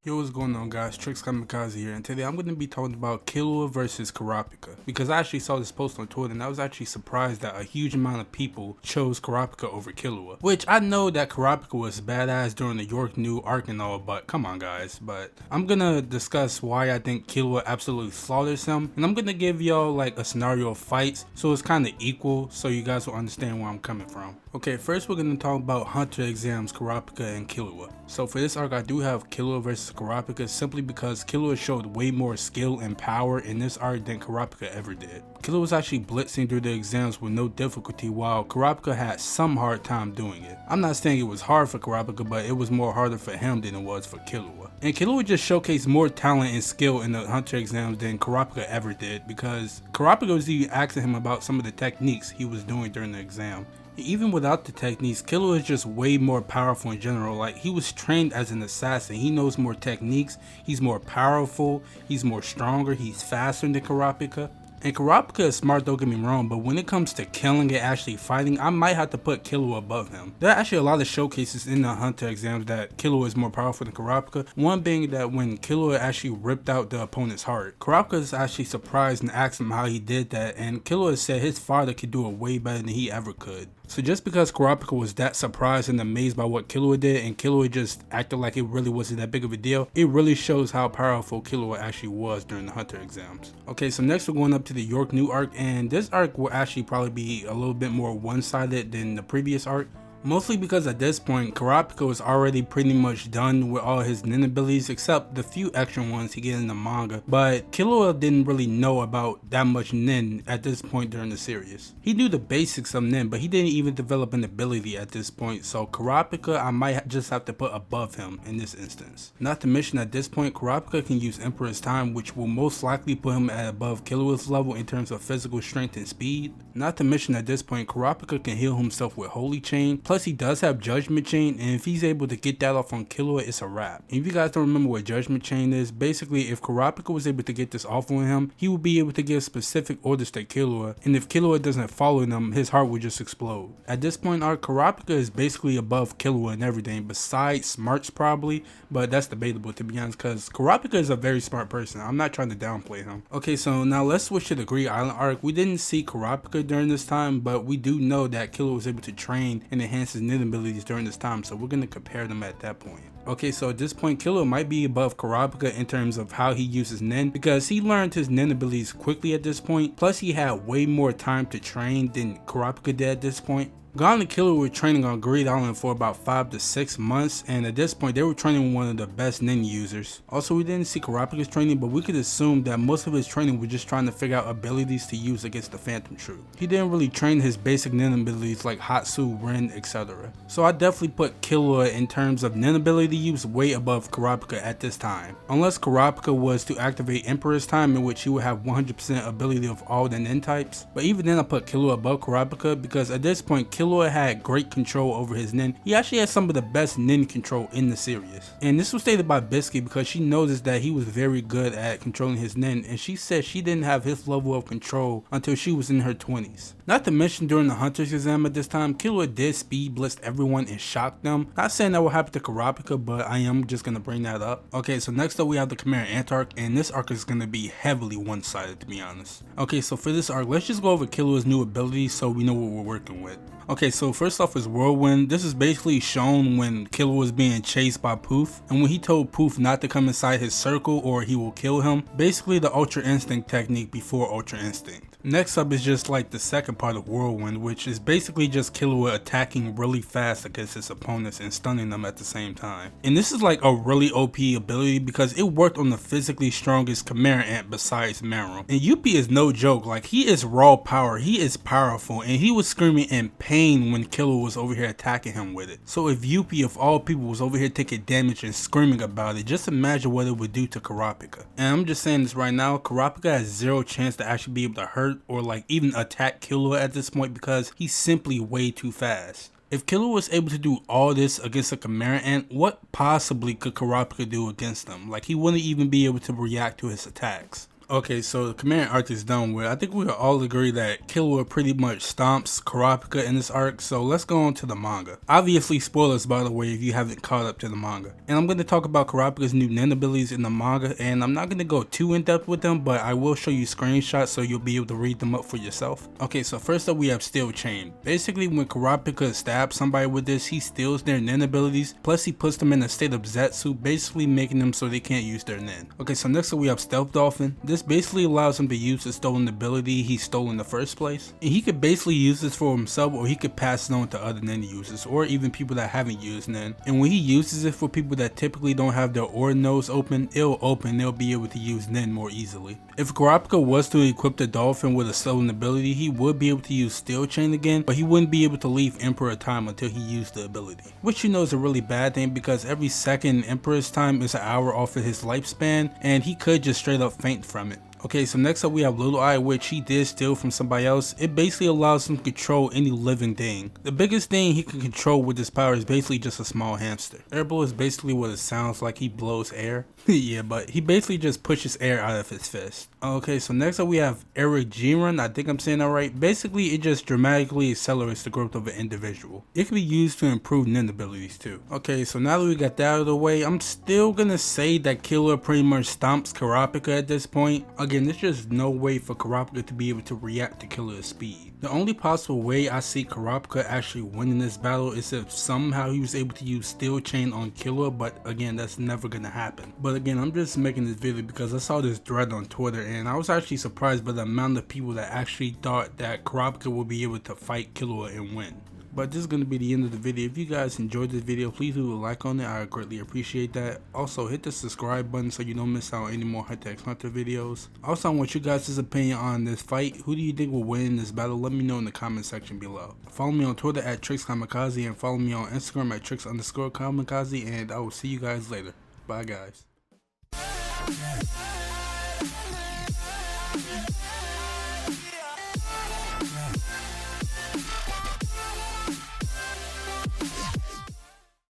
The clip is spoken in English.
Yo, what's going on, guys? TrickzKamikaze here, and today I'm going to be talking about Killua versus Kurapika, because I actually saw this post on Twitter and I was actually surprised that a huge amount of people chose Kurapika over Killua, which I know that Kurapika was badass during the York New arc and all, but come on, guys. But I'm going to discuss why I think Killua absolutely slaughters him, and I'm going to give y'all like a scenario of fights so it's kind of equal so you guys will understand where I'm coming from. Okay, first we're going to talk about Hunter exams, Kurapika and Killua. So for this arc I do have Killua versus Kurapika simply because Killua showed way more skill and power in this arc than Kurapika ever did. Killua was actually blitzing through the exams with no difficulty while Kurapika had some hard time doing it. I'm not saying it was hard for Kurapika, but it was more harder for him than it was for Killua. And Killua just showcased more talent and skill in the Hunter exams than Kurapika ever did, because Kurapika was even asking him about some of the techniques he was doing during the exam. Even without the techniques, Killua is just way more powerful in general. Like, he was trained as an assassin. He knows more techniques, he's more powerful, he's more stronger, he's faster than Kurapika. And Kurapika is smart, don't get me wrong, but when it comes to killing and actually fighting, I might have to put Killua above him. There are actually a lot of showcases in the Hunter exams that Killua is more powerful than Kurapika. One being that when Killua actually ripped out the opponent's heart, Kurapika is actually surprised and asked him how he did that, and Killua said his father could do it way better than he ever could. So just because Kurapika was that surprised and amazed by what Killua did, and Killua just acted like it really wasn't that big of a deal, it really shows how powerful Killua actually was during the Hunter exams. Okay, so next we're going up to the York New arc, and this arc will actually probably be a little bit more one-sided than the previous arc. Mostly because at this point, Kurapika was already pretty much done with all his nin abilities except the few extra ones he gets in the manga, but Killua didn't really know about that much nin at this point during the series. He knew the basics of nin, but he didn't even develop an ability at this point, so Kurapika I might just have to put above him in this instance. Not to mention at this point, Kurapika can use Emperor's Time, which will most likely put him at above Killua's level in terms of physical strength and speed. Not to mention at this point, Kurapika can heal himself with Holy Chain. Plus, he does have Judgment Chain, and if he's able to get that off on Killua, it's a wrap. And if you guys don't remember what Judgment Chain is, basically if Kurapika was able to get this off on him, he would be able to give specific orders to Killua, and if Killua doesn't follow them, his heart would just explode. At this point, our Kurapika is basically above Killua and everything, besides smarts probably, but that's debatable to be honest, because Kurapika is a very smart person. I'm not trying to downplay him. Okay, so now let's switch to the Greed Island arc. We didn't see Kurapika during this time, but we do know that Killua was able to train and enhance his nin abilities during this time, so we're going to compare them at that point. Okay, so at this point, Killua might be above Kurapika in terms of how he uses nin, because he learned his nin abilities quickly at this point, plus he had way more time to train than Kurapika did at this point. Gon and Killua were training on Greed Island for about 5 to 6 months, and at this point they were training one of the best nin users. Also, we didn't see Kurapika's training, but we could assume that most of his training was just trying to figure out abilities to use against the Phantom Troop. He didn't really train his basic nin abilities like Hatsu, Rin, etc. So I definitely put Killua in terms of nin ability use way above Kurapika at this time. Unless Kurapika was to activate Emperor's Time, in which he would have 100% ability of all the nin types. But even then I put Killua above Kurapika because at this point Killua had great control over his nin. He actually had some of the best nin control in the series. And this was stated by Biscuit because she noticed that he was very good at controlling his nin, and she said she didn't have his level of control until she was in her 20s. Not to mention during the Hunter's exam at this time, Killua did speed blitz everyone and shock them. Not saying that will happen to Kurapika, but I am just going to bring that up. Okay, so next up we have the Chimera Ant arc, and this arc is going to be heavily one-sided to be honest. Okay, so for this arc, let's just go over Killua's new abilities so we know what we're working with. Okay, so first off is Whirlwind. This is basically shown when Killua was being chased by Poof, and when he told Poof not to come inside his circle or he will kill him. Basically the Ultra Instinct technique before Ultra Instinct. Next up is just like the second part of Whirlwind, which is basically just Killua attacking really fast against his opponents and stunning them at the same time. And this is like a really OP ability because it worked on the physically strongest Chimera Ant besides Meruem. And Yuppie is no joke, like he is raw power, he is powerful, and he was screaming in pain when Killua was over here attacking him with it. So if Yuppie of all people was over here taking damage and screaming about it, just imagine what it would do to Kurapika. And I'm just saying this right now, Kurapika has zero chance to actually be able to hurt or like even attack Killua at this point because he's simply way too fast. If Killua was able to do all this against a Chimera Ant, what possibly could Kurapika do against them? Like, he wouldn't even be able to react to his attacks. Okay, so the command arc is done with. I think we all agree that Killua pretty much stomps Kurapika in this arc, so let's go on to the manga. Obviously spoilers by the way if you haven't caught up to the manga. And I'm going to talk about Kurapika's new nin abilities in the manga, and I'm not going to go too in depth with them, but I will show you screenshots so you'll be able to read them up for yourself. Okay, so first up we have Steel Chain. Basically when Kurapika stabs somebody with this, he steals their nin abilities, plus he puts them in a state of Zetsu, basically making them so they can't use their nin. Okay, so next up we have Stealth Dolphin. This basically allows him to use the stolen ability he stole in the first place. And he could basically use this for himself, or he could pass it on to other nin users, or even people that haven't used nin. And when he uses it for people that typically don't have their aura nodes open, it'll open, they'll be able to use nin more easily. If Kurapika was to equip the dolphin with a stolen ability, he would be able to use Steel Chain again, but he wouldn't be able to leave Emperor time until he used the ability. Which you know is a really bad thing, because every second Emperor's time is an hour off of his lifespan, and he could just straight up faint from it. Okay, so next up we have Little Eye, which he did steal from somebody else. It basically allows him to control any living thing. The biggest thing he can control with this power is basically just a small hamster. Airblow is basically what it sounds like, he blows air. Yeah, but he basically just pushes air out of his fist. Okay, so next up we have Eric Jiren, I think I'm saying that right. Basically it just dramatically accelerates the growth of an individual. It can be used to improve nin abilities too. Okay, so now that we got that out of the way, I'm still gonna say that Killua pretty much stomps Kurapika at this point. Again, there's just no way for Kurapika to be able to react to Killua's speed. The only possible way I see Kurapika actually winning this battle is if somehow he was able to use Steel Chain on Killua, but again, that's never gonna happen. But again, I'm just making this video because I saw this thread on Twitter and I was actually surprised by the amount of people that actually thought that Kurapika would be able to fight Killua and win. But this is going to be the end of the video. If you guys enjoyed this video, please leave a like on it. I greatly appreciate that. Also, hit the subscribe button so you don't miss out on any more HxH videos. Also, I want you guys' opinion on this fight. Who do you think will win in this battle? Let me know in the comment section below. Follow me on Twitter at TrickzKamikaze and follow me on Instagram at Tricks_Kamikaze, and I will see you guys later. Bye guys.